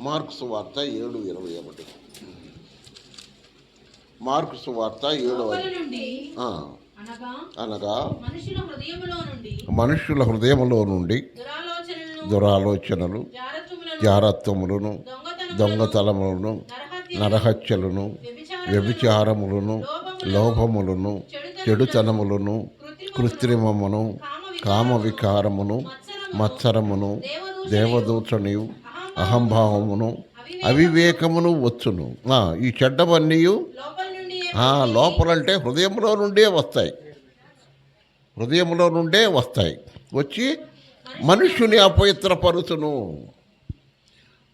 Mark సువార్త 7:21. Mark సువార్త 7 అనగా మనుషుల హృదయములో నుండి దురాలోచనలు, జారత్వములను, దొంగతనములను, నరహత్యలను, వ్యభిచారములను, లోభములను, చెడుతనములను, కృత్రిమమును, కామవికారమును, మత్సరమును, దేవదూషణయు, అహంభావమును, అవివేకమును వచ్చును. ఈ చెడ్డవన్నీ లోపలంటే హృదయంలో నుండే వస్తాయి. హృదయంలో నుండే వస్తాయి. వచ్చి మనుష్యుని అపవిత్రపరుచును.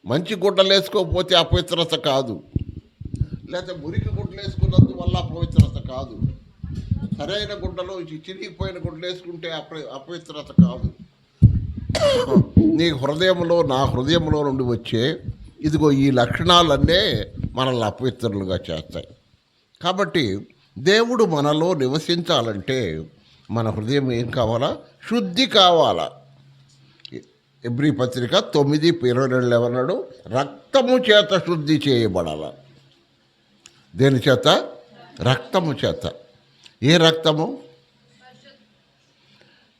మంచి గుడ్డలు వేసుకోకపోతే అపవిత్రత కాదు, లేకపోతే మురికి గుడ్డలు వేసుకున్నందువల్ల అపవిత్రత కాదు, సరైన గుడ్డలు చిరిగిపోయిన గుడ్డలు వేసుకుంటే అపవిత్రత కాదు. నీ హృదయంలో, నా హృదయంలో నుండి వచ్చే ఇదిగో ఈ లక్షణాలన్నీ మనల్ని అపవిత్రులుగా చేస్తాయి. కాబట్టి దేవుడు మనలో నివసించాలంటే మన హృదయం ఏం కావాలా? శుద్ధి కావాలా. ఎబ్రీ పత్రిక 9:22 ఏమన్నాడు? రక్తము చేత శుద్ధి చేయబడాల. దేని చేత? రక్తము చేత. ఏ రక్తము?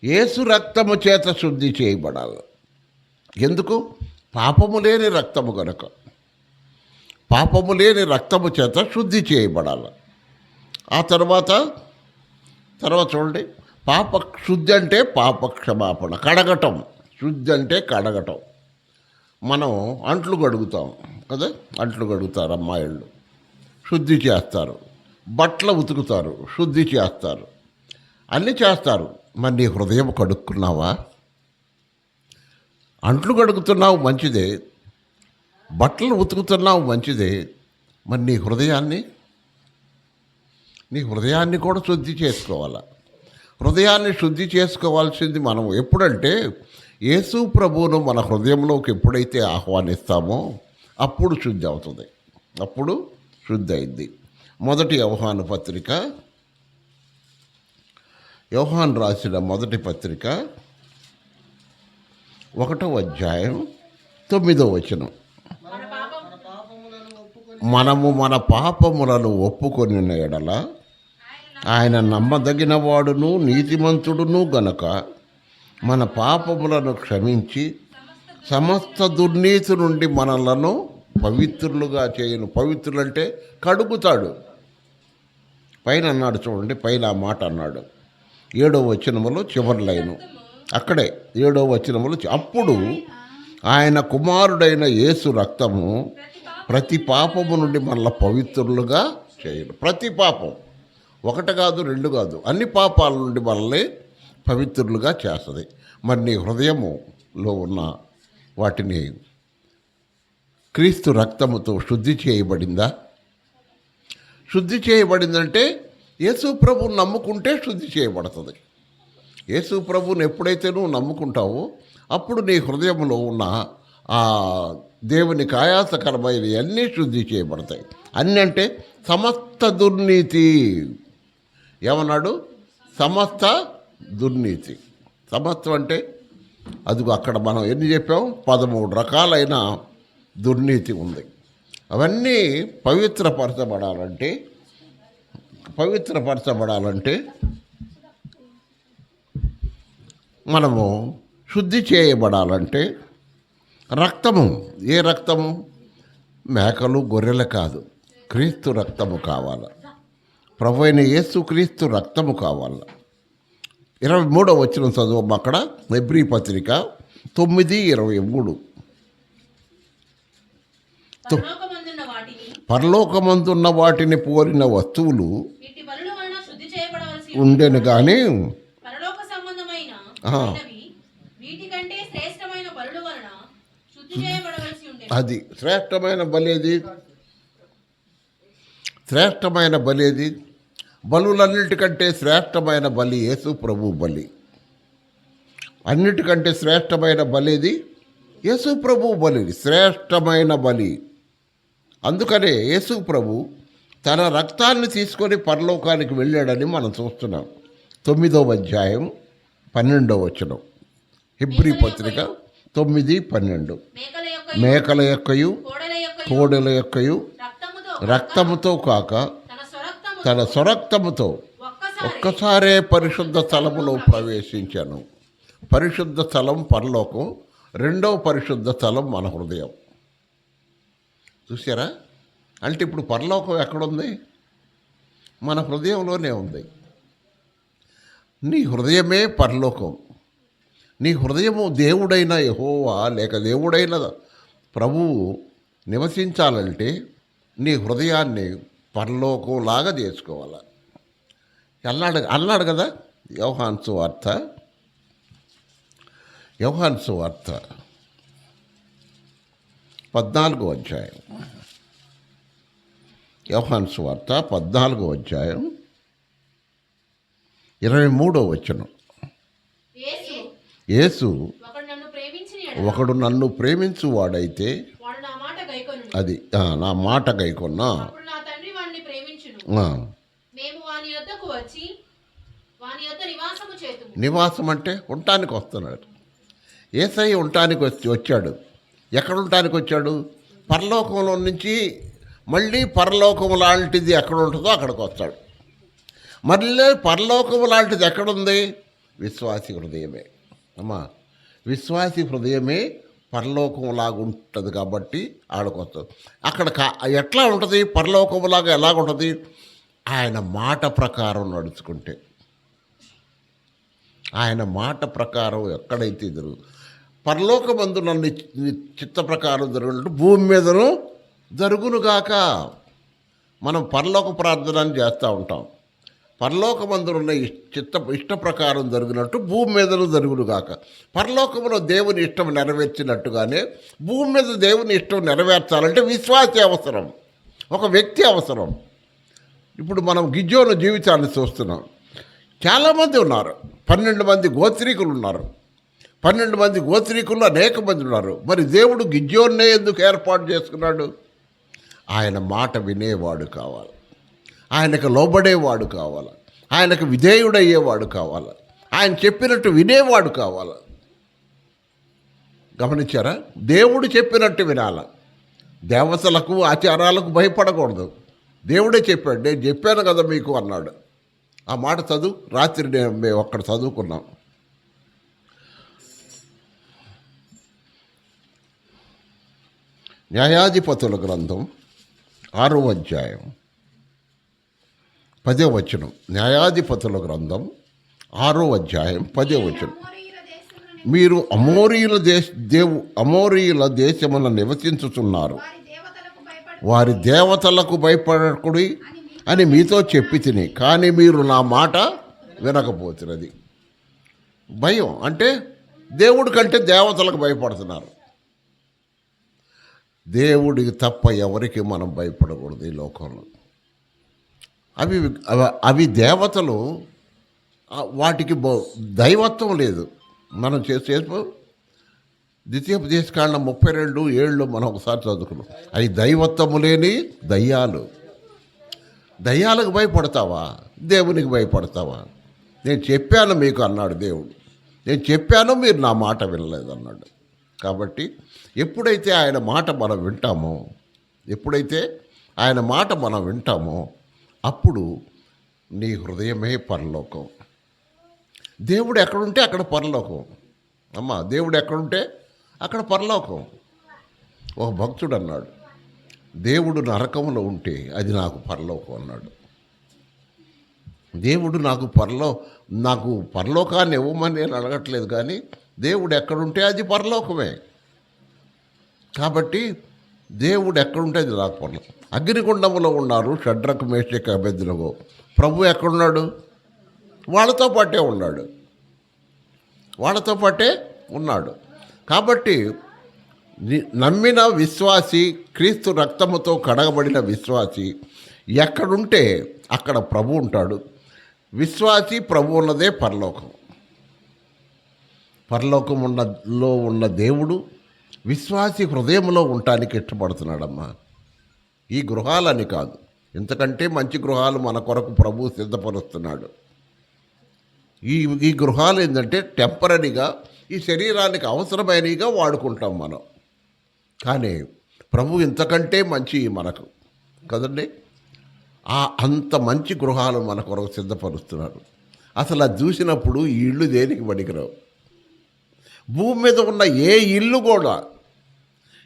యేసు రక్తము చేత శుద్ధి చేయబడాలి. ఎందుకు? పాపము లేని రక్తము కనుక. పాపము లేని రక్తము చేత శుద్ధి చేయబడాలి. ఆ తర్వాత చూడండి, శుద్ధి అంటే పాప క్షమాపణ, కడగటం. శుద్ధి అంటే కడగటం. మనం అంట్లు కడుగుతాం కదా, అంట్లు కడుగుతారు అమ్మాయిళ్ళు, శుద్ధి చేస్తారు. బట్టలు ఉతుకుతారు, శుద్ధి చేస్తారు, అన్నీ చేస్తారు. మరి నీ హృదయం కడుక్కున్నావా? అంట్లు కడుగుతున్నావు మంచిదే, బట్టలు ఉతుకుతున్నావు మంచిదే, మరి నీ హృదయాన్ని కూడా శుద్ధి చేసుకోవాలా. హృదయాన్ని శుద్ధి చేసుకోవాల్సింది మనం ఎప్పుడంటే యేసు ప్రభువును మన హృదయంలోకి ఎప్పుడైతే ఆహ్వానిస్తామో అప్పుడు శుద్ధి అవుతుంది, అప్పుడు శుద్ధి అయింది. మొదటి యోహాను పత్రిక, యోహాను రాసిన మొదటి పత్రిక 1వ అధ్యాయం 9వ వచనం. మనము మన పాపములను ఒప్పుకొని ఎడల ఆయన నమ్మదగిన వాడును నీతిమంతుడును గనక మన పాపములను క్షమించి సమస్త దుర్నీతి నుండి మనలను పవిత్రులుగా చేయను. పవిత్రులంటే కడుగుతాడు. పైన అన్నాడు చూడండి, పైన ఆ మాట అన్నాడు 7వ వచనములో చివరి లైను, అక్కడే 7వ వచనములో, అప్పుడు ఆయన కుమారుడైన యేసు రక్తము ప్రతి పాపము నుండి మనల్ని పవిత్రులుగా చేయను. ప్రతి పాపం, 1 కాదు 2 కాదు, అన్ని పాపాల నుండి మనల్ని పవిత్రులుగా చేస్తుంది. మరి నీ హృదయములో ఉన్న వాటిని క్రీస్తు రక్తముతో శుద్ధి చేయబడిందా? శుద్ధి చేయబడిందంటే యేసు ప్రభువుని నమ్ముకుంటే శుద్ధి చేయబడుతుంది. యేసు ప్రభువుని ఎప్పుడైతే నువ్వు నమ్ముకుంటావో అప్పుడు నీ హృదయంలో ఉన్న ఆ దేవునికి ఆయాసకరమైనవి అన్నీ శుద్ధి చేయబడతాయి. అన్నీ అంటే సమస్త దుర్నీతి. ఏమన్నాడు? సమస్త దుర్నీతి. సమస్తం అంటే అదిగో అక్కడ మనం ఎన్ని చెప్పాం? 13 రకాలైన దుర్నీతి ఉంది. అవన్నీ పవిత్రపరచబడాలంటే మనము శుద్ధి చేయబడాలంటే రక్తము, ఏ రక్తము? మేకలు గొర్రెలు కాదు, క్రీస్తు రక్తము కావాలి. ప్రభు అయిన యేసు క్రీస్తు రక్తము కావాలి. 23వ వచనం చదువు అక్కడ, ఎబ్రీ పత్రిక 9:23. పరలోకమందున్న వాటిని పోలిన వస్తువులు ఉండెను కానీ అది శ్రేష్టమైన బలేది. శ్రేష్టమైన బలేది? బలులన్నిటికంటే శ్రేష్టమైన బలి యేసు ప్రభు బలి. అన్నిటికంటే శ్రేష్టమైన బలేది? యేసు ప్రభు బలి, శ్రేష్టమైన బలి. అందుకనే యేసు ప్రభు తన రక్తాన్ని తీసుకొని పరలోకానికి వెళ్ళాడని మనం చూస్తున్నాం. 9వ అధ్యాయం 12వ వచనం, హెబ్రీ పత్రిక 9, 12 మేకల యొక్కయు మేకల యొక్కయు కోడెల యొక్కయు కోడెల యొక్కయు రక్తముతో కాక తన స్వరక్తముతో ఒక్కసారే పరిశుద్ధ స్థలములో ప్రవేశించాను. పరిశుద్ధ స్థలం పరలోకం, రెండవ పరిశుద్ధ స్థలం మన హృదయం. చూసారా? అంటే ఇప్పుడు పరలోకం ఎక్కడుంది? మన హృదయంలోనే ఉంది. నీ హృదయమే పరలోకం. నీ హృదయము దేవుడైన యెహోవా లేక దేవుడైన ప్రభువు నివసించాలంటే నీ హృదయాన్ని పరలోకంలాగా చేసుకోవాలి. అన్నాడు కదా యోహాను సువార్త 14వ అధ్యాయం. యోహాను సువార్త 14వ అధ్యాయం 23వ వచనం. యేసు ఒకడు నన్ను ప్రేమించువాడైతే అది నా మాట గైకొన్నా నివాసం అంటే ఉండటానికి వస్తున్నాడు. యేసయ్య ఉండటానికి వచ్చాడు. ఎక్కడ ఉండటానికి వచ్చాడు? పరలోకంలో నుంచి మళ్ళీ పరలోకం లాంటిది ఎక్కడ ఉంటుందో అక్కడికి వస్తాడు. మళ్ళీ పరలోకం లాంటిది ఎక్కడుంది? విశ్వాసి హృదయమే. అమ్మా, విశ్వాసి హృదయమే పరలోకంలాగా ఉంటుంది కాబట్టి ఆడకొస్తుంది. అక్కడ ఎట్లా ఉంటుంది? పరలోకంలాగా ఎలాగుంటుంది? ఆయన మాట ప్రకారం నడుచుకుంటే, ఆయన మాట ప్రకారం ఎక్కడైతే పరలోకమందు నన్ను చిత్త ప్రకారం జరుగునట్టు భూమి మీదను జరుగునుగాక. మనం పరలోక ప్రార్థనని చేస్తూ ఉంటాం. పరలోకమందున్న ఇష్ట ప్రకారం జరిగినట్టు భూమి మీదను జరుగునుగాక. పరలోకంలో దేవుని ఇష్టం నెరవేర్చినట్టుగానే భూమి మీద దేవుని ఇష్టం నెరవేర్చాలంటే విశ్వాసి అవసరం, ఒక వ్యక్తి అవసరం. ఇప్పుడు మనం గిద్యోను జీవితాన్ని చూస్తున్నాం. చాలామంది ఉన్నారు. 12 మంది గోత్రీకులు ఉన్నారు. 12 మంది గోత్రీకుల్లో అనేక మంది ఉన్నారు. మరి దేవుడు గిద్యోన్నే ఎందుకు ఏర్పాటు చేసుకున్నాడు? ఆయన మాట వినేవాడు కావాలి, ఆయనకు లోబడేవాడు కావాలి, ఆయనకు విధేయుడయ్యేవాడు కావాలి, ఆయన చెప్పినట్టు వినేవాడు కావాలి. గమనించారా? దేవుడు చెప్పినట్టు వినాల. దేవతలకు ఆచారాలకు భయపడకూడదు. దేవుడే చెప్పాడు. నేను చెప్పాను కదా మీకు అన్నాడు. ఆ మాట చదువు. రాత్రి మేము అక్కడ చదువుకున్నాం. న్యాయాధిపతుల గ్రంథం 6వ అధ్యాయం 10వ వచనం. న్యాయాధిపతుల గ్రంథం 6వ అధ్యాయం 10వ వచనం. మీరు అమోరీయుల దేశమున నివసించుచున్నారు, వారి దేవతలకు భయపడకుడి అని మీతో చెప్పి తిని, కానీ మీరు నా మాట వినకపోతున్నది. భయం అంటే దేవుడి కంటే దేవతలకు భయపడుతున్నారు. దేవుడికి తప్ప ఎవరికి మనం భయపడకూడదు ఈ లోకంలో. అవి దేవతలు, వాటికి దైవత్వం లేదు. మనం చేసే ద్వితీయోపదేశకాండం 32:7 మనం ఒకసారి చదువుకున్నాం. అవి దైవత్వము లేని దయ్యాలు. దయ్యాలకు భయపడతావా? దేవునికి భయపడతావా? నేను చెప్పాను మీకు అన్నాడు దేవుడు. నేను చెప్పాను, మీరు నా మాట వినలేదు అన్నాడు. కాబట్టి ఎప్పుడైతే ఆయన మాట మనం వింటామో అప్పుడు నీ హృదయమే పరలోకం. దేవుడు ఎక్కడుంటే అక్కడ పరలోకం. అమ్మా, దేవుడు ఎక్కడుంటే అక్కడ పరలోకం. ఒక భక్తుడు అన్నాడు, దేవుడు నరకంలో ఉంటే అది నాకు పరలోకం అన్నాడు. దేవుడు నాకు పరలోకాన్ని ఇవ్వమని నేను అడగట్లేదు, కానీ దేవుడు ఎక్కడుంటే అది పరలోకమే. కాబట్టి దేవుడు ఎక్కడుంటే అది నాకు పరలోకం. అగ్నిగుండంలో ఉన్నారు షడ్రకు, మేషకు, అబేద్నెగో. ప్రభు ఎక్కడున్నాడు? వాళ్ళతో పాటే ఉన్నాడు. కాబట్టి నమ్మిన విశ్వాసి, క్రీస్తు రక్తముతో కడగబడిన విశ్వాసి ఎక్కడుంటే అక్కడ ప్రభు ఉంటాడు. విశ్వాసి ప్రభు ఉన్నదే పరలోకం. పరలోకములో ఉన్న దేవుడు విశ్వాసి హృదయంలో ఉండటానికి ఇష్టపడుతున్నాడమ్మా. ఈ గృహాలని కాదు, ఇంతకంటే మంచి గృహాలు మన కొరకు ప్రభు సిద్ధపరుస్తున్నాడు. ఈ గృహాలు ఏంటంటే టెంపరీగా ఈ శరీరానికి అవసరమైనవిగా వాడుకుంటాం మనం. కానీ ప్రభు ఇంతకంటే మంచి మనకు కదండి. అంత మంచి గృహాలు మన కొరకు సిద్ధపరుస్తున్నారు. అసలు అది చూసినప్పుడు ఈ ఇళ్ళు దేనికి పనికిరావు. భూమి మీద ఉన్న ఏ ఇల్లు కూడా,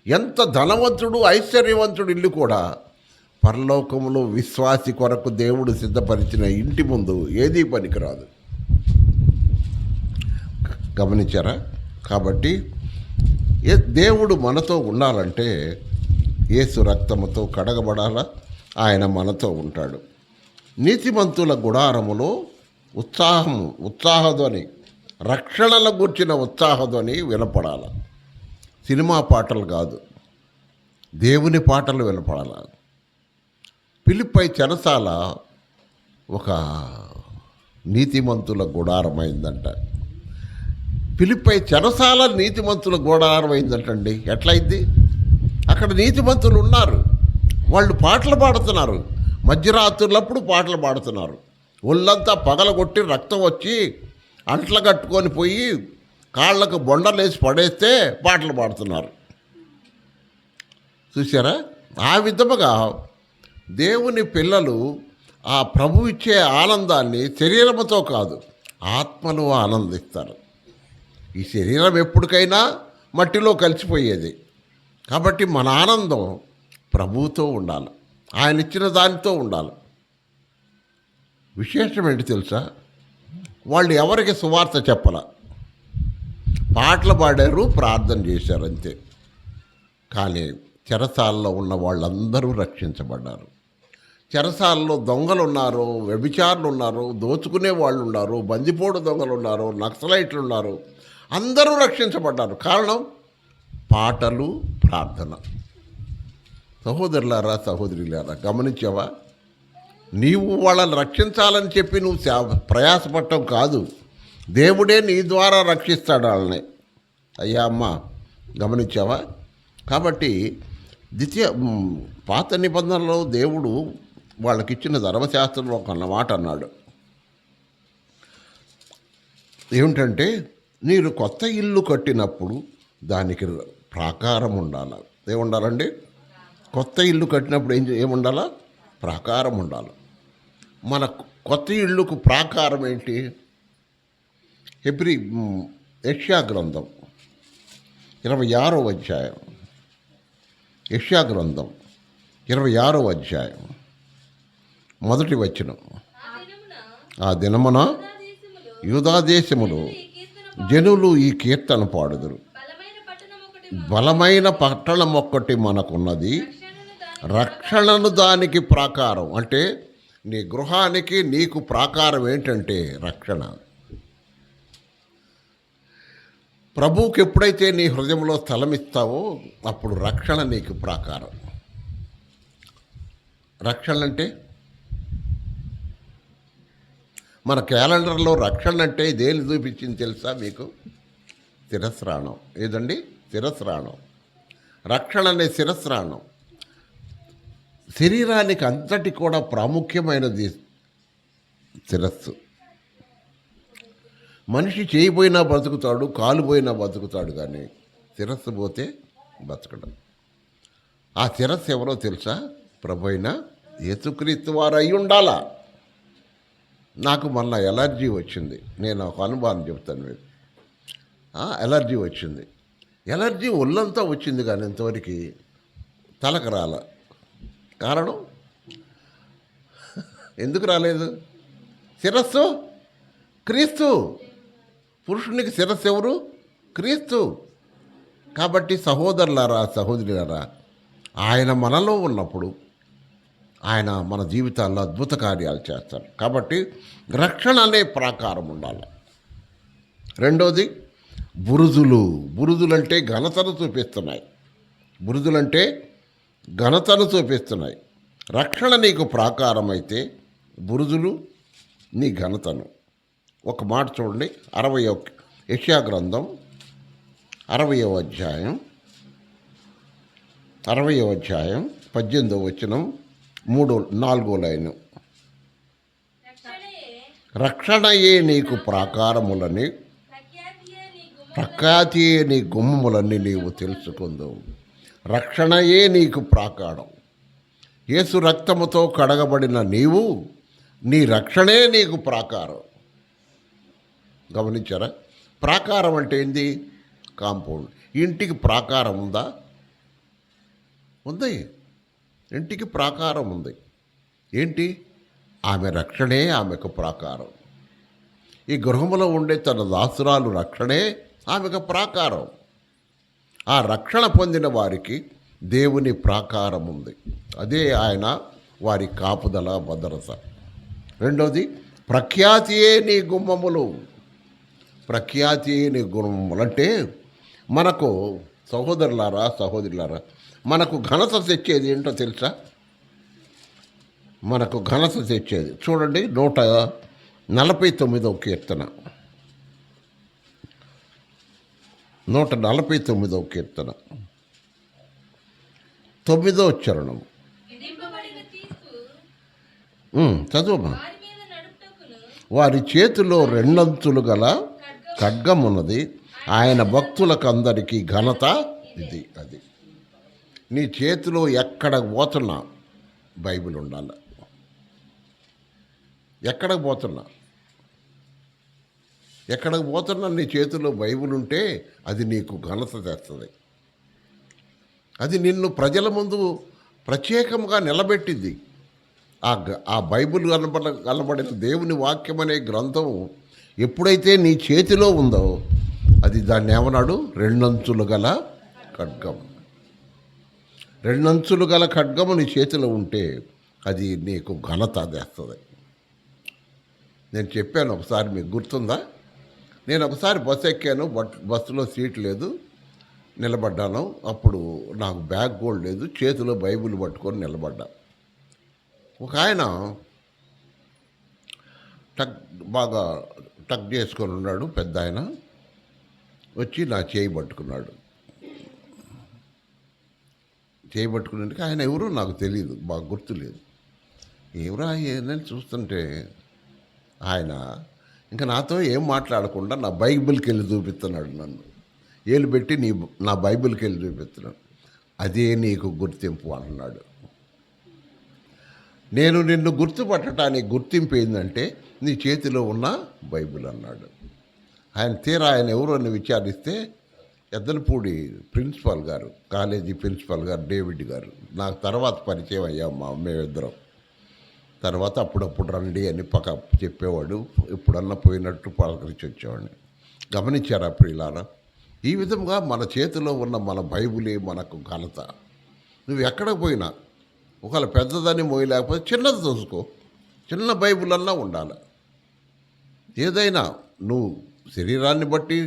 ఎంత ధనవంతుడు ఐశ్వర్యవంతుడు ఇల్లు కూడా, పరలోకములో విశ్వాసి కొరకు దేవుడు సిద్ధపరిచిన ఇంటి ముందు ఏదీ పనికిరాదు. గమనించారా? కాబట్టి దేవుడు మనతో ఉండాలంటే యేసు రక్తముతో కడగబడాలా, ఆయన మనతో ఉంటాడు. నీతిమంతుల గుడారములో ఉత్సాహధ్వని, రక్షణల గూర్చిన ఉత్సాహధ్వని వినపడాల. సినిమా పాటలు కాదు, దేవుని పాటలు వినపడాల. ఫిలిప్పై చెరసాల ఒక నీతిమంతుల గుడారమైందంట. ఫిలిప్పై చెరసాల నీతిమంతుల గుడారమైందంటండి. ఎట్లయింది? అక్కడ నీతిమంతులు ఉన్నారు, వాళ్ళు పాటలు పాడుతున్నారు, మధ్యరాత్రులప్పుడు పాటలు పాడుతున్నారు. ఒళ్ళంతా పగలగొట్టి రక్తం వచ్చి అంట్ల కట్టుకొని పోయి కాళ్ళకు బొండలేసి పడేస్తే పాటలు పాడుతున్నారు. చూసారా? ఆ విధముగా దేవుని పిల్లలు ఆ ప్రభు ఇచ్చే ఆనందాన్ని శరీరముతో కాదు, ఆత్మలో ఆనందిస్తారు. ఈ శరీరం ఎప్పటికైనా మట్టిలో కలిసిపోయేది. కాబట్టి మన ఆనందం ప్రభువుతో ఉండాలి, ఆయన ఇచ్చిన దానితో ఉండాలి. విశేషం ఏంటి తెలుసా? వాళ్ళు ఎవరికి సువార్త చెప్పాల, పాటలు పాడారు, ప్రార్థన చేశారు అంతే. కానీ చెరసాలలో ఉన్న వాళ్ళందరూ రక్షించబడ్డారు. చెరసాలలో దొంగలు ఉన్నారు, వ్యభిచారులు ఉన్నారు, దోచుకునే వాళ్ళు ఉన్నారు, బందిపోడు దొంగలు ఉన్నారు, నక్సలైట్లు ఉన్నారు, అందరూ రక్షించబడ్డారు. కారణం పాటలు, ప్రార్థన. సహోదరులారా, సహోదరులారా, గమనించావా? నీవు వాళ్ళని రక్షించాలని చెప్పి నువ్వు ప్రయాసపడటం కాదు, దేవుడే నీ ద్వారా రక్షిస్తాడు వాళ్ళని. అయ్యా అమ్మ, గమనించావా? కాబట్టి పాత నిబంధనలో దేవుడు వాళ్ళకిచ్చిన ధర్మశాస్త్రంలో ఒక మాట అన్నాడు. ఏమిటంటే, మీరు కొత్త ఇల్లు కట్టినప్పుడు దానికి ప్రాకారం ఉండాలి. ఏముండాలండి? కొత్త ఇల్లు కట్టినప్పుడు ఏముండాలా? ప్రాకారం ఉండాలి. మన కొత్త ఇల్లుకు ప్రాకారం ఏంటి? యెషయా గ్రంథం 26వ అధ్యాయం, యెషయా గ్రంథం 26వ అధ్యాయం మొదటి వచనం. ఆ దినమున యూదా దేశములో జనులు ఈ కీర్తన పాడుదురు. బలమైన పట్టణం ఒక్కటి మనకున్నది, రక్షణను దానికి ప్రాకారం. అంటే నీ గృహానికి నీకు ప్రాకారం ఏంటంటే రక్షణ. ప్రభువుకి ఎప్పుడైతే నీ హృదయంలో స్థలం ఇస్తావో అప్పుడు రక్షణ నీకు ప్రాకారం. రక్షణ అంటే మన క్యాలెండర్లో రక్షణ అంటే ఇదేం చూపించింది తెలుసా మీకు? శిరస్రాణం. ఏదండి? శిరస్రాణం. రక్షణ అనే శిరస్రాణం. శరీరానికి అంతటి కూడా ప్రాముఖ్యమైనది శిరస్సు. మనిషి చేయబోయినా బతుకుతాడు, కాలు పోయినా బతుకుతాడు, కానీ శిరస్సు పోతే బతకడం. ఆ శిరస్సు ఎవరో తెలుసా? ప్రభు అయిన యేసుక్రీస్తు వారు అయి ఉండాలా. నాకు మొన్న ఎలర్జీ వచ్చింది. నేను ఒక అనుభవం చెప్తాను మీకు. ఎలర్జీ వచ్చింది. ఎలర్జీ ఒళ్ళంతా వచ్చింది, కానీ ఇంతవరకు తలకు రాల. కారణం ఎందుకు రాలేదు? శిరస్సు క్రీస్తు. పురుషునికి శిరస్సు ఎవరు? క్రీస్తు. కాబట్టి సహోదరులారా, సహోదరులారా, ఆయన మనలో ఉన్నప్పుడు ఆయన మన జీవితాల్లో అద్భుత కార్యాలు చేస్తారు. కాబట్టి రక్షణ అనే ప్రాకారం ఉండాలి. రెండోది బురుజులు. బురుజులంటే ఘనతను చూపిస్తున్నాయి. బురుజులంటే ఘనతను చూపిస్తున్నాయి. రక్షణ నీకు ప్రాకారం అయితే బురుజులు నీ ఘనతను. ఒక మాట చూడండి. యెషయా గ్రంథం 60వ అధ్యాయం 18వ వచనం 3-4 లైను. రక్షణయే నీకు ప్రాకారములని, ప్రఖ్యాతియే నీ గుమ్మములన్నీ నీవు తెలుసుకుందువు. రక్షణయే నీకు ప్రాకారం. యేసు రక్తముతో కడగబడిన నీవు, నీ రక్షణే నీకు ప్రాకారం. గమనించారా? ప్రాకారం అంటే ఏంది? కాంపౌండ్. ఇంటికి ప్రాకారం ఉందా? ఉంది. ఇంటికి ప్రాకారం ఉంది. ఏంటి? ఆమె రక్షణే ఆమెకు ప్రాకారం. ఈ గృహములో ఉండే తన దాసురాలు రక్షణే ఆమెకు ప్రాకారం. ఆ రక్షణ పొందిన వారికి దేవుని ప్రాకారం ఉంది. అదే ఆయన వారి కాపుదల, భద్రత. రెండోది, ప్రఖ్యాతియే నీ గుమ్మములు. ప్రఖ్యాతియే నీ గుమ్మములు అంటే మనకు సహోదరులారా మనకు ఘనత తెచ్చేది ఏంటో తెలుసా? మనకు ఘనత తెచ్చేది చూడండి, 149వ కీర్తన, 149వ కీర్తన 9వ చరణం. చదువు. వారి చేతిలో రెండంచులు గల ఖడ్గమున్నది, ఆయన భక్తులకు అందరికీ ఘనత ఇది. అది నీ చేతిలో ఎక్కడ పోతున్నా బైబిల్ ఉండాలి. ఎక్కడికి పోతున్నా నీ చేతిలో బైబిల్ ఉంటే అది నీకు ఘనత తెస్తుంది. అది నిన్ను ప్రజల ముందు ప్రత్యేకంగా నిలబెట్టింది. ఆ బైబిల్ కనబడిన దేవుని వాక్యం అనే గ్రంథం ఎప్పుడైతే నీ చేతిలో ఉందో అది దాన్ని ఏమన్నాడు? రెండంచులు గల ఖడ్గం. రెండంచులు గల ఖడ్గము నీ చేతిలో ఉంటే అది నీకు ఘనత తెస్తుంది. నేను చెప్పాను ఒకసారి, మీకు గుర్తుందా? నేను ఒకసారి బస్సు ఎక్కాను, బస్సులో సీట్ లేదు, నిలబడ్డాను. అప్పుడు నాకు బ్యాగ్ కూడా లేదు, చేతిలో బైబిల్ పట్టుకొని నిలబడ్డా. ఒక ఆయన బాగా టక్ చేసుకొని ఉన్నాడు, పెద్ద ఆయన వచ్చి నా చేయి పట్టుకున్నాడు. చేయి పట్టుకునేందుకు ఆయన ఎవరో నాకు తెలియదు, బాగా గుర్తులేదు. ఎవరా ఏందని చూస్తుంటే ఆయన ఇంకా నాతో ఏం మాట్లాడకుండా నా బైబిల్కి వెళ్ళి చూపిస్తున్నాడు. నన్ను ఏలు పెట్టి నా బైబిల్కి వెళ్ళి చూపిస్తున్నాడు. అదే నీకు గుర్తింపు అన్నాడు. నేను నిన్ను గుర్తుపట్టడానికి గుర్తింపు ఏంటంటే నీ చేతిలో ఉన్న బైబిల్ అన్నాడు. ఆయన ఎవరు అని విచారిస్తే ఎద్దనపూడి ప్రిన్సిపాల్ గారు, కాలేజీ ప్రిన్సిపాల్ గారు డేవిడ్ గారు. నాకు తర్వాత పరిచయం అయ్యామా మేమిద్దరం. తర్వాత అప్పుడప్పుడు రండి అని చెప్పేవాడు. ఎప్పుడన్నా పోయినట్టు పలకరించి వచ్చేవాడిని. గమనించారా ప్రియులారా? ఈ విధంగా మన చేతిలో ఉన్న మన బైబిలే మనకు ఘనత. నువ్వు ఎక్కడికి పోయినా ఒకవేళ పెద్దదాన్ని మోయలేకపోతే చిన్నది చూసుకో, చిన్న బైబిల్ అన్నా ఉండాలి. ఏదైనా నువ్వు శరీరాన్ని బట్టి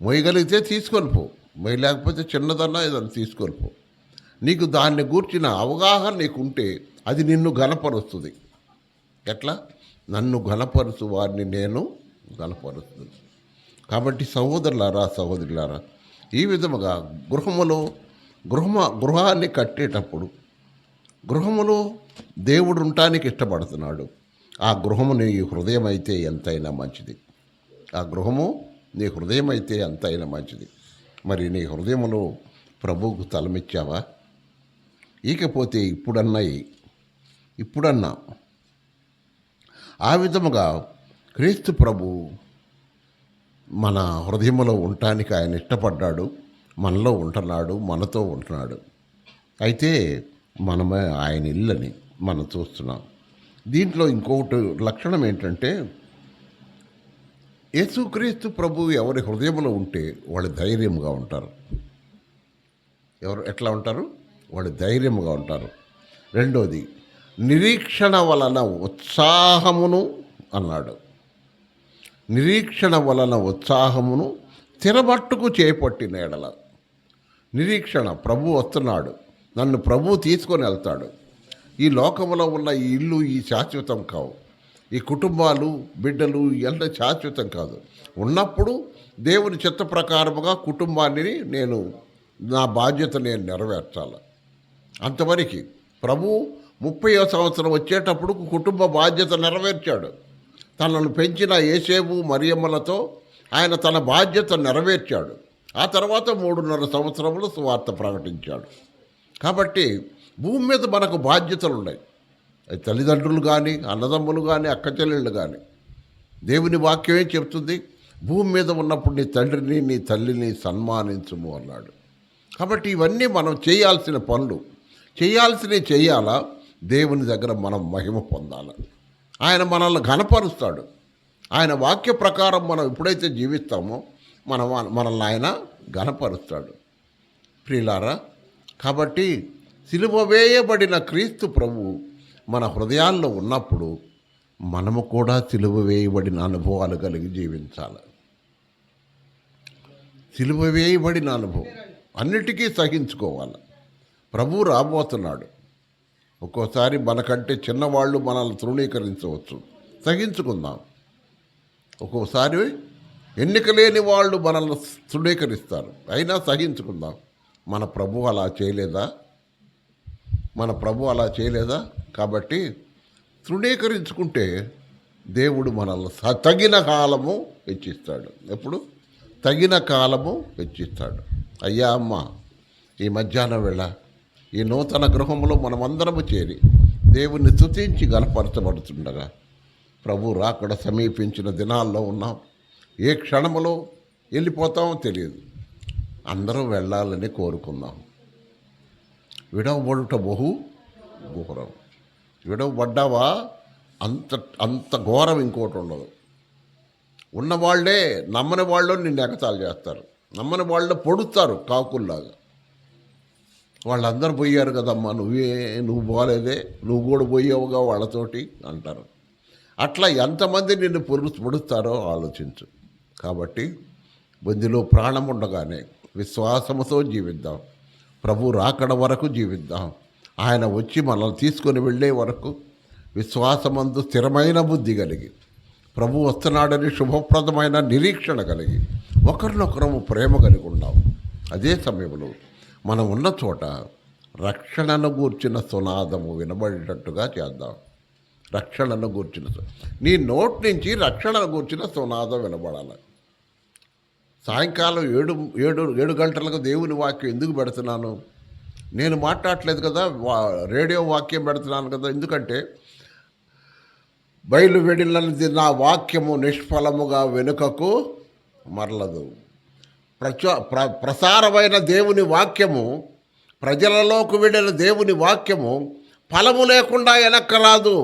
మోయగలిగితే తీసుకొని పో, మోయలేకపోతే చిన్నదన్నా ఏదన్నా తీసుకొని పో. నీకు దాన్ని గూర్చిన అవగాహన నీకు ఉంటే అది నిన్ను ఘనపరుస్తుంది. ఎట్లా? నన్ను ఘనపరుచు వారిని నేను ఘనపరుస్తుంది. కాబట్టి సహోదరులారా ఈ విధముగా గృహాన్ని కట్టేటప్పుడు గృహములో దేవుడు ఉండటానికి ఇష్టపడుతున్నాడు. ఆ గృహము నీ హృదయం అయితే ఎంతైనా మంచిది. ఆ గృహము నీ హృదయం అయితే ఎంతైనా మంచిది. మరి నీ హృదయములో ప్రభువుకు తలమిచ్చావా? ఇకపోతే ఇప్పుడన్నా ఆ విధముగా క్రీస్తు ప్రభు మన హృదయంలో ఉండటానికి ఆయన ఇష్టపడ్డాడు, మనలో ఉంటున్నాడు, మనతో ఉంటున్నాడు. అయితే మనమే ఆయన ఇల్లని మనం చూస్తున్నాం. దీంట్లో ఇంకొకటి లక్షణం ఏంటంటే యేసుక్రీస్తు ప్రభు ఎవరి హృదయంలో ఉంటే వాళ్ళు ధైర్యంగా ఉంటారు. ఎట్లా ఉంటారు? వాళ్ళు ధైర్యంగా ఉంటారు. రెండోది, నిరీక్షణ వలన ఉత్సాహమును అన్నాడు. నిరీక్షణ వలన ఉత్సాహమును స్థిరబట్టుకు చేపట్టిన ఎడల. నిరీక్షణ, ప్రభు వస్తున్నాడు, నన్ను ప్రభు తీసుకొని వెళ్తాడు. ఈ లోకంలో ఉన్న ఈ ఇల్లు ఈ శాశ్వతం కావు, ఈ కుటుంబాలు బిడ్డలు ఎంత శాశ్వతం కాదు. ఉన్నప్పుడు దేవుని చిత్త ప్రకారముగా కుటుంబాన్ని నా బాధ్యత నేను నెరవేర్చాలి. అంతవరకు ప్రభు 30వ సంవత్సరం వచ్చేటప్పుడు కుటుంబ బాధ్యత నెరవేర్చాడు. తనను పెంచిన యేసేపు మరియమ్మలతో ఆయన తన బాధ్యత నెరవేర్చాడు. ఆ తర్వాత 3.5 సంవత్సరములు సువార్త ప్రకటించాడు. కాబట్టి భూమి మీద మనకు బాధ్యతలు ఉన్నాయి. అది తల్లిదండ్రులు కానీ, అన్నదమ్ములు కానీ, అక్క చెల్లెళ్ళు కానీ. దేవుని వాక్యమే చెప్తుంది, భూమి మీద ఉన్నప్పుడు నీ తండ్రిని నీ తల్లిని సన్మానించుము అన్నాడు. కాబట్టి ఇవన్నీ మనం చేయాల్సిన పనులు. చేయాల్సినవి చేయాలా, దేవుని దగ్గర మనం మహిమ పొందాలి. ఆయన మనల్ని ఘనపరుస్తాడు. ఆయన వాక్య ప్రకారం మనం ఎప్పుడైతే జీవిస్తామో మనల్ని ఆయన ఘనపరుస్తాడు. ప్రియులారా, కాబట్టి సిలువ వేయబడిన క్రీస్తు ప్రభువు మన హృదయాల్లో ఉన్నప్పుడు మనము కూడా సిలువ వేయబడిన అనుభవాలు కలిగి జీవించాలి. సిలువ వేయబడిన అనుభవం అన్నిటికీ సహించుకోవాలి. ప్రభువు రాబోతున్నాడు. ఒక్కోసారి మనకంటే చిన్నవాళ్ళు మనల్ని తృణీకరించవచ్చు, సహించుకుందాం. ఒక్కోసారి ఎన్నిక లేని వాళ్ళు మనల్ని తృణీకరిస్తారు, అయినా సహించుకుందాం. మన ప్రభు అలా చేయలేదా? మన ప్రభు అలా చేయలేదా? కాబట్టి తృణీకరించుకుంటే దేవుడు మనల్ని తగిన కాలము హెచ్చిస్తాడు. ఎప్పుడు? తగిన కాలము హెచ్చిస్తాడు. అయ్యా అమ్మ, ఈ మధ్యాహ్నం వేళ ఈ నూతన గృహంలో మనమందరము చేరి దేవుణ్ణి స్తుతించి గనపరచబడుతుండగా ప్రభు రాకడ సమీపించిన దినాల్లో ఉన్నాం. ఏ క్షణములో వెళ్ళిపోతామో తెలియదు. అందరూ వెళ్ళాలని కోరుకుందాం. విడవబడుట బహు ఘోరం. విడవబడ్డావా, అంత ఘోరం ఇంకోటి ఉండదు. ఉన్నవాళ్లే నమ్మని వాళ్ళు నిన్ను ఎగతాళి చేస్తారు, నమ్మని వాళ్ళు పొడుస్తారు కాకుల్లాగా. వాళ్ళందరూ పోయారు కదమ్మా, నువ్వు పోలేదే, నువ్వు కూడా పోయావుగా వాళ్ళతోటి అంటారు. అట్లా ఎంతమంది నిన్ను పొడుస్తారో ఆలోచించు. కాబట్టి బొందిలో ప్రాణం ఉండగానే విశ్వాసముతో జీవిద్దాం. ప్రభు రాకడ వరకు జీవిద్దాం. ఆయన వచ్చి మనల్ని తీసుకొని వెళ్ళే వరకు విశ్వాసమందు స్థిరమైన బుద్ధి కలిగి, ప్రభు వస్తున్నాడని శుభప్రదమైన నిరీక్షణ కలిగి, ఒకరినొకరము ప్రేమ కలిగి ఉందాం. అదే సమయంలో మనం ఉన్న చోట రక్షణను గూర్చిన సునాదము వినబడేటట్టుగా చేద్దాం. రక్షణను గూర్చిన, నీ నోటి నుంచి రక్షణను గూర్చిన సునాదం వినబడాలి. సాయంకాలం 7 గంటలకు దేవుని వాక్యం ఎందుకు పెడుతున్నాను? నేను మాట్లాడలేదు కదా, రేడియో వాక్యం పెడుతున్నాను కదా. ఎందుకంటే బయలు వెడినది నా వాక్యము నిష్ఫలముగా వెనుకకు మరలదు. ప్రసారమైన దేవుని వాక్యము, ప్రజలలోకి వెళ్ళిన దేవుని వాక్యము ఫలము లేకుండా వెనక్కరాదు.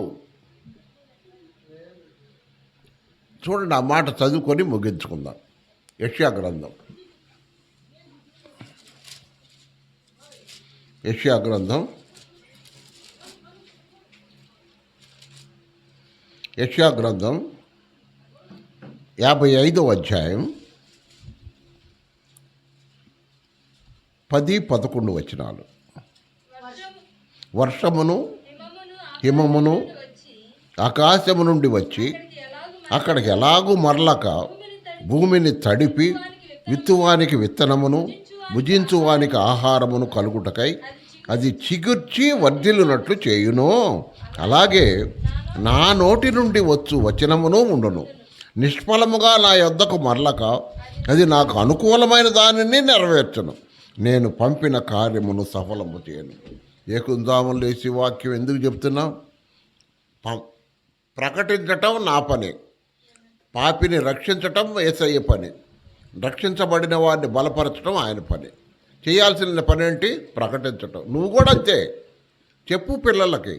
చూడండి, ఆ మాట చదువుకొని ముగించుకుందాం. యెషయా గ్రంథం 55వ అధ్యాయం 10-11 వచనాలు. వర్షమును హిమమును ఆకాశము నుండి వచ్చి అక్కడికి ఎలాగూ మరలక భూమిని తడిపి విత్తువానికి విత్తనమును భుజించువానికి ఆహారమును కలుగుటకై అది చిగుర్చి వర్ధిల్లునట్లు చేయును. అలాగే నా నోటి నుండి వచ్చు వచనమును ఉండును. నిష్ఫలముగా నా యొద్దకు మరలక అది నాకు అనుకూలమైన దానిని నెరవేర్చను. నేను పంపిన కార్యమును సఫలము చేయను. ఏకుందాము లేచి వాక్యం ఎందుకు చెప్తున్నాం? ప్రకటించటం నా పని, పాపిని రక్షించటం యేసయ్య పని, రక్షించబడిన వారిని బలపరచడం ఆయన పని. చేయాల్సిన పని ఏంటి? ప్రకటించటం. నువ్వు కూడా అంతే. చెప్పు పిల్లలకి,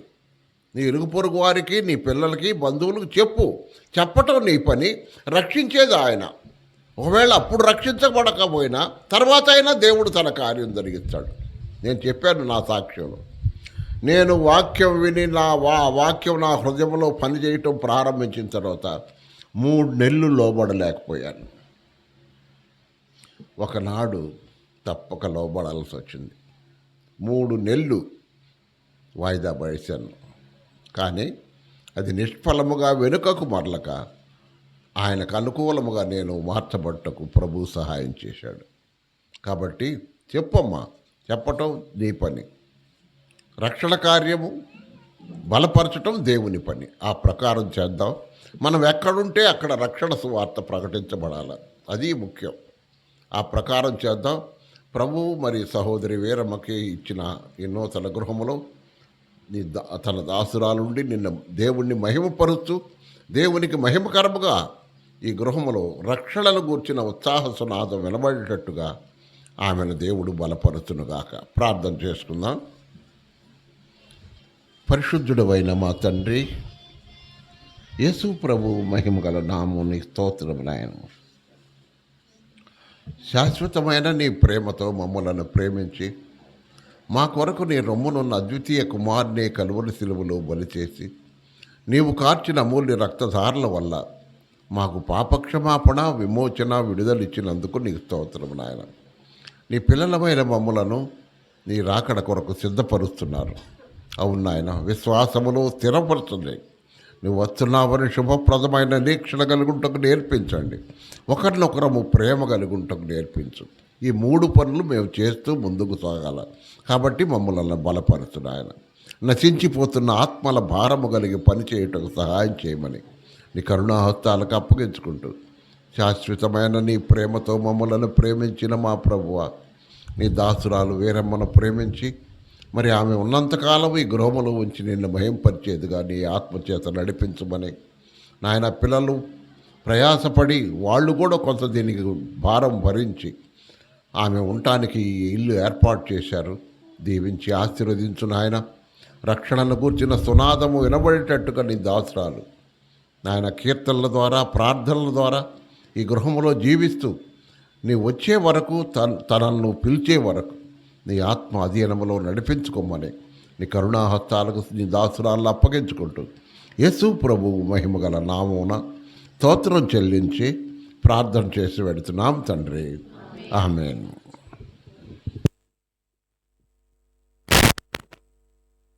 నీ ఇరుగు పొరుగు వారికి, నీ పిల్లలకి, బంధువులకు చెప్పు. చెప్పటం నీ పని, రక్షించేది ఆయన. ఒకవేళ అప్పుడు రక్షించబడకపోయినా తర్వాత అయినా దేవుడు తన కార్యం జరిగిస్తాడు. నేను చెప్పాను నా సాక్ష్యంలో. నేను వాక్యం విని వాక్యం నా హృదయంలో పనిచేయటం ప్రారంభించిన తర్వాత 3 నెలలు లోబడలేకపోయాను. ఒకనాడు తప్పక లోబడాల్సి వచ్చింది. 3 నెలలు వాయిదా పడేశాను. కానీ అది నిష్ఫలముగా వెనుకకు మరలక ఆయనకు అనుకూలముగా నేను మార్చబట్టకు ప్రభు సహాయం చేశాడు. కాబట్టి చెప్పమ్మా, చెప్పటం నీ పని, రక్షణ కార్యము బలపరచటం దేవుని పని. ఆ ప్రకారం చేద్దాం. మనం ఎక్కడుంటే అక్కడ రక్షణ సువార్త ప్రకటించబడాలి. అది ముఖ్యం. ఆ ప్రకారం చేద్దాం. ప్రభువు మరి సహోదరి వీరమ్మకి ఇచ్చిన ఈ నూతన గృహములో తన దాసురాలుండి నిన్న దేవుణ్ణి మహిమపరుస్తూ దేవునికి మహిమకరముగా ఈ గృహములో రక్షణను గూర్చిన ఉత్సాహ సునాదం వినబడేటట్టుగా ఆమెను దేవుడు బలపరుచునుగాక. ప్రార్థన చేసుకుందాం. పరిశుద్ధుడవైన మా తండ్రి, యేసు ప్రభు మహిమగల నాముని స్తోత్రము నాయన. శాశ్వతమైన నీ ప్రేమతో మమ్మలను ప్రేమించి మా కొరకు నీ రొమ్మునున్న అద్వితీయ కుమారుని కలువరి శిలువలో బలి చేసి నీవు కార్చిన అమూల్య రక్తధారల వల్ల మాకు పాపక్షమాపణ, విమోచన, విడుదలిచ్చినందుకు నీకు స్తోత్రము నాయన. నీ పిల్లలమైన మమ్మలను నీ రాకడ కొరకు సిద్ధపరుస్తున్నారు. అవును నాయన, విశ్వాసములో స్థిరపరుస్తుంది. నువ్వు వస్తున్నావని శుభప్రదమైన నిరీక్షణ కలుగుంటకు నేర్పించండి. ఒకరినొకరము ప్రేమ కలుగుంటకు నేర్పించు. ఈ 3 పనులు మేము చేస్తూ ముందుకు సాగాల. కాబట్టి మమ్మల్ని బలపరుచు నాయన. నశించిపోతున్న ఆత్మల భారము కలిగి పనిచేయటకు సహాయం చేయమని నీ కరుణాహస్తాలకు అప్పగించుకుంటూ శాశ్వతమైన నీ ప్రేమతో మమ్మలను ప్రేమించిన మా ప్రభువ, నీ దాసురాలు వీరమ్మను ప్రేమించి మరి ఆమె ఉన్నంతకాలం ఈ గృహములో ఉంచి నిన్ను మహింపరిచేదిగా నీ ఆత్మచేత నడిపించమని నాయన. పిల్లలు ప్రయాసపడి వాళ్ళు కూడా కొంత దీనికి భారం భరించి ఆమె ఉండటానికి ఈ ఇల్లు ఏర్పాటు చేశారు. దీవించి ఆశీర్వదించు నాయన. రక్షణను గూర్చిన సునాదము వినబడేటట్టుగా నీ దాసురాలు నాయన కీర్తనల ద్వారా, ప్రార్థనల ద్వారా ఈ గృహములో జీవిస్తూ నీ వచ్చే వరకు తనను పిలిచే వరకు నీ ఆత్మ అధీనములో నడిపించుకోమని నీ కరుణాహస్తాలకు నీ దాసురాలను అప్పగించుకుంటూ యేసు ప్రభువు మహిమగల నామమున స్తోత్రం చెల్లించి ప్రార్థన చేసి వెడుతున్నాం తండ్రి. ఆమేన్.